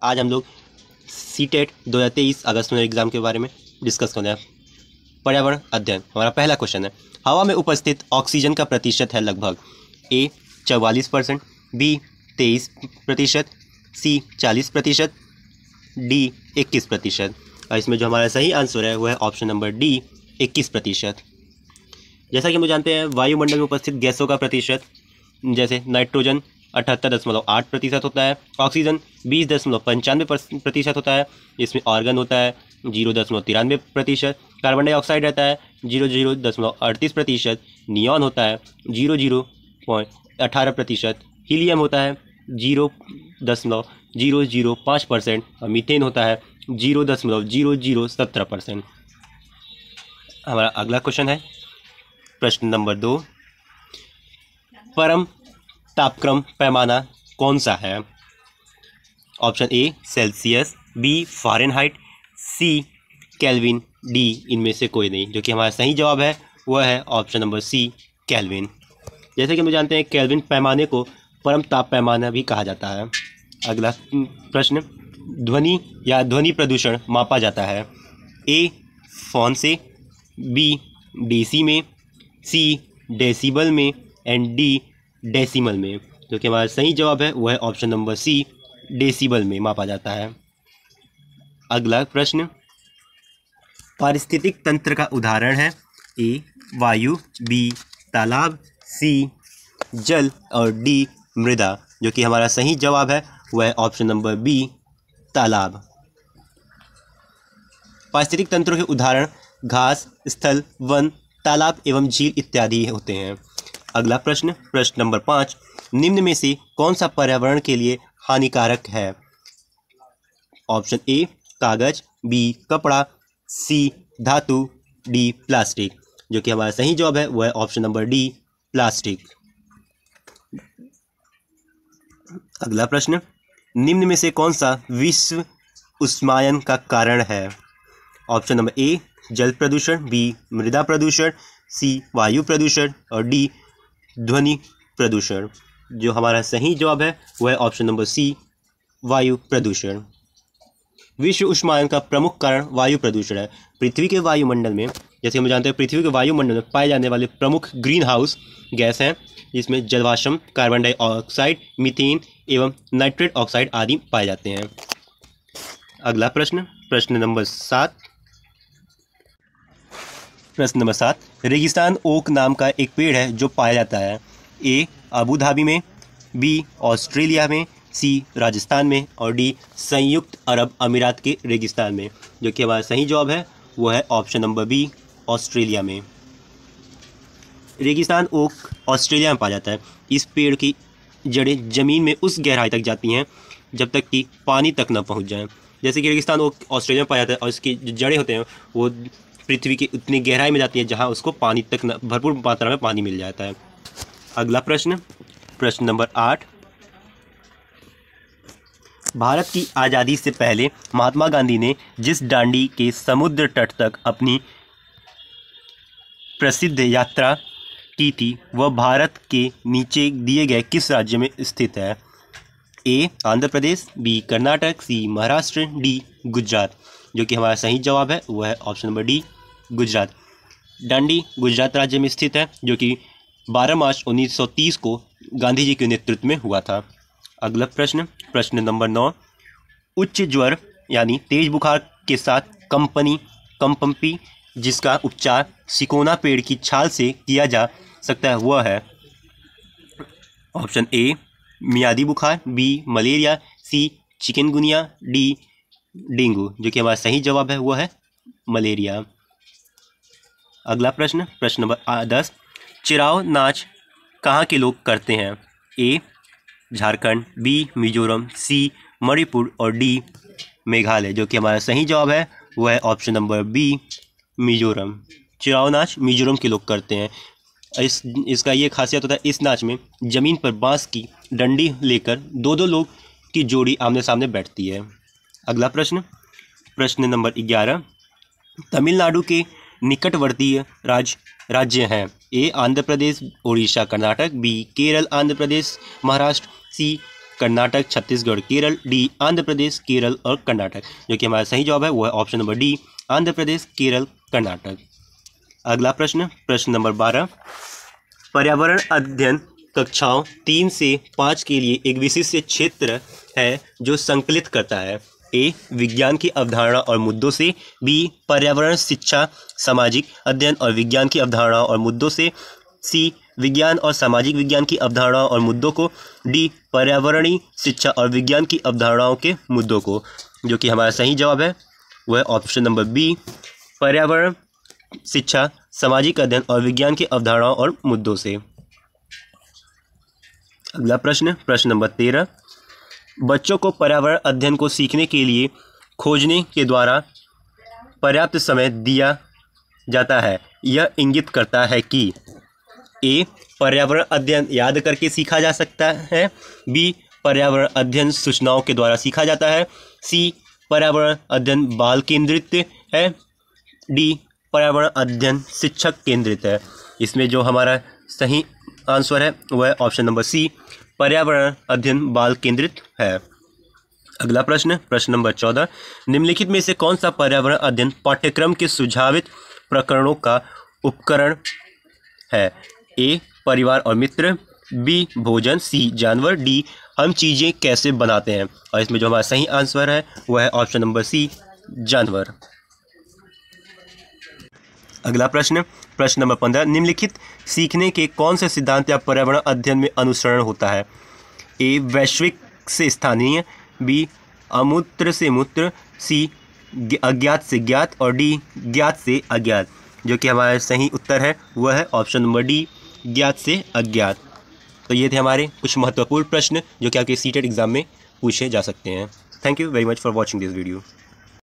आज हम लोग सीटेट 2023 अगस्त में एग्जाम के बारे में डिस्कस करना है। पर्यावरण अध्ययन हमारा पहला क्वेश्चन है। हवा में उपस्थित ऑक्सीजन का प्रतिशत है लगभग ए 44%, बी 23%, सी 40%, डी 21%। और इसमें जो हमारा सही आंसर है वह है ऑप्शन नंबर डी 21%। जैसा कि हम जानते हैं वायुमंडल में उपस्थित गैसों का प्रतिशत जैसे नाइट्रोजन 78.8% होता है, ऑक्सीजन 20.95% होता है, इसमें ऑर्गन होता है 0.93%, कार्बन डाइऑक्साइड रहता है 0.38%, नियॉन होता है 0.18%, हीलियम होता है 0.005% और मीथेन होता है 0.0017%। हमारा अगला क्वेश्चन है प्रश्न नंबर 2। परम तापक्रम पैमाना कौन सा है? Option A Celsius, B Fahrenheit, C Kelvin, D इनमें से कोई नहीं। जो कि हमारा सही जवाब है वह है ऑप्शन नंबर सी केल्विन। जैसे कि हम जानते हैं केल्विन पैमाने को परम ताप पैमाना भी कहा जाता है। अगला प्रश्न, ध्वनि या ध्वनि प्रदूषण मापा जाता है ए फॉन से, बी डीसी में, सी डेसिबल में एंड डी डेसिमल में। जो कि हमारा सही जवाब है वह है ऑप्शन नंबर सी डेसिबल में मापा जाता है। अगला प्रश्न, पारिस्थितिक तंत्र का उदाहरण है ए वायु, बी तालाब, सी जल और डी मृदा। जो कि हमारा सही जवाब है वह है ऑप्शन नंबर बी तालाब। पारिस्थितिक तंत्रों के उदाहरण घास, स्थल, वन, तालाब एवं झील इत्यादि होते हैं। अगला प्रश्न, प्रश्न नंबर 5, निम्न में से कौन सा पर्यावरण के लिए हानिकारक है? ऑप्शन ए कागज, बी कपड़ा, सी धातु, डी प्लास्टिक। जो कि हमारा सही जवाब है वह है ऑप्शन नंबर डी प्लास्टिक। अगला प्रश्न, निम्न में से कौन सा विश्व उष्मायन का कारण है? ऑप्शन नंबर ए जल प्रदूषण, बी मृदा प्रदूषण, सी वायु प्रदूषण और डी ध्वनि प्रदूषण। जो हमारा सही जवाब है वह है ऑप्शन नंबर सी वायु प्रदूषण। विश्व उष्मायन का प्रमुख कारण वायु प्रदूषण है। पृथ्वी के वायुमंडल में, जैसे हम जानते हैं, पृथ्वी के वायुमंडल में पाए जाने वाले प्रमुख ग्रीन हाउस गैस हैं, जिसमें जलवाष्प, कार्बन डाइऑक्साइड, मीथेन एवं नाइट्रेट ऑक्साइड आदि पाए जाते हैं। अगला प्रश्न, प्रश्न नंबर 7। प्रश्न नंबर 7, रेगिस्तान ओक नाम का एक पेड़ है जो पाया जाता है ए अबू धाबी में, बी ऑस्ट्रेलिया में, सी राजस्थान में और डी संयुक्त अरब अमीरात के रेगिस्तान में। जो कि हमारा सही जवाब है वो है ऑप्शन नंबर बी ऑस्ट्रेलिया में। रेगिस्तान ओक ऑस्ट्रेलिया में पाया जाता है। इस पेड़ की जड़ें ज़मीन में उस गहराई तक जाती हैं जब तक कि पानी तक न पहुंच जाए। जैसे कि रेगिस्तान ओक ऑस्ट्रेलिया में पाया जाता है और इसकी जो जड़ें होते हैं वो पृथ्वी की उतनी गहराई में जाती है जहां उसको पानी तक भरपूर मात्रा में पानी मिल जाता है। अगला प्रश्न, प्रश्न नंबर 8, भारत की आज़ादी से पहले महात्मा गांधी ने जिस डांडी के समुद्र तट तक अपनी प्रसिद्ध यात्रा की थी वह भारत के नीचे दिए गए किस राज्य में स्थित है? ए आंध्र प्रदेश, बी कर्नाटक, सी महाराष्ट्र, डी गुजरात। जो कि हमारा सही जवाब है वह है ऑप्शन नंबर डी गुजरात। डांडी गुजरात राज्य में स्थित है, जो कि 12 मार्च 1930 को गांधी जी के नेतृत्व में हुआ था। अगला प्रश्न, प्रश्न नंबर 9, उच्च ज्वर यानी तेज बुखार के साथ कंपम्पी जिसका उपचार सिकोना पेड़ की छाल से किया जा सकता है वह है? ऑप्शन ए मियादी बुखार, बी मलेरिया, सी चिकनगुनिया, डी डेंगू। जो कि हमारा सही जवाब है वह है मलेरिया। अगला प्रश्न, प्रश्न नंबर 10, चिराव नाच कहाँ के लोग करते हैं? ए झारखंड, बी मिजोरम, सी मणिपुर और डी मेघालय। जो कि हमारा सही जवाब है वह है option number B Mizoram. Cheraw नाच मिजोरम के लोग करते हैं। इसका ये खासियत होता है, इस नाच में ज़मीन पर बांस की डंडी लेकर दो लोग की जोड़ी आमने सामने बैठती है। अगला प्रश्न, प्रश्न नंबर 11, तमिलनाडु के निकटवर्ती राज्य हैं? ए आंध्र प्रदेश, उड़ीसा, कर्नाटक, बी केरल, आंध्र प्रदेश, महाराष्ट्र, सी कर्नाटक, छत्तीसगढ़, केरल, डी आंध्र प्रदेश, केरल और कर्नाटक। जो कि हमारा सही जवाब है वो है option number D, Andhra Pradesh, Kerala, Karnataka. अगला प्रश्न, प्रश्न नंबर 12, पर्यावरण अध्ययन कक्षाओं 3 से 5 के लिए एक विशिष्ट क्षेत्र है जो संकलित करता है। ए, विज्ञान की अवधारणा और मुद्दों से, बी, पर्यावरण शिक्षा, सामाजिक अध्ययन और विज्ञान की अवधारणाओं और मुद्दों से, सी, विज्ञान और सामाजिक विज्ञान की अवधारणाओं और मुद्दों को, डी, पर्यावरणीय शिक्षा और विज्ञान की अवधारणाओं के मुद्दों को। जो कि हमारा सही जवाब है वह है ऑप्शन नंबर बी, पर्यावरण शिक्षा, सामाजिक अध्ययन और विज्ञान की अवधारणाओं और मुद्दों से। अगला प्रश्न, प्रश्न नंबर 13, बच्चों को पर्यावरण अध्ययन को सीखने के लिए खोजने के द्वारा पर्याप्त समय दिया जाता है। यह इंगित करता है कि ए, पर्यावरण अध्ययन याद करके सीखा जा सकता है, बी, पर्यावरण अध्ययन सूचनाओं के द्वारा सीखा जाता है, सी, पर्यावरण अध्ययन बाल केंद्रित है, डी, पर्यावरण अध्ययन शिक्षक केंद्रित है। इसमें जो हमारा सही आंसर है वह है ऑप्शन नंबर सी, पर्यावरण अध्ययन बाल केंद्रित है। अगला प्रश्न, प्रश्न नंबर 14, निम्नलिखित में से कौन सा पर्यावरण अध्ययन पाठ्यक्रम के सुझावित प्रकरणों का उपकरण है। ए, परिवार और मित्र, बी, भोजन, सी, जानवर, डी, हम चीज़ें कैसे बनाते हैं। और इसमें जो हमारा सही आंसर है वह है ऑप्शन नंबर सी, जानवर। अगला प्रश्न, प्रश्न नंबर 15, निम्नलिखित सीखने के कौन से सिद्धांत या पर्यावरण अध्ययन में अनुसरण होता है। ए, वैश्विक से स्थानीय, बी, अमूर्त से मूर्त, सी, अज्ञात से ज्ञात और डी, ज्ञात से अज्ञात। जो कि हमारा सही उत्तर है वह है ऑप्शन नंबर डी, ज्ञात से अज्ञात। तो ये थे हमारे कुछ महत्वपूर्ण प्रश्न जो कि आपके सीटेट एग्जाम में पूछे जा सकते हैं। Thank you very much for watching this video.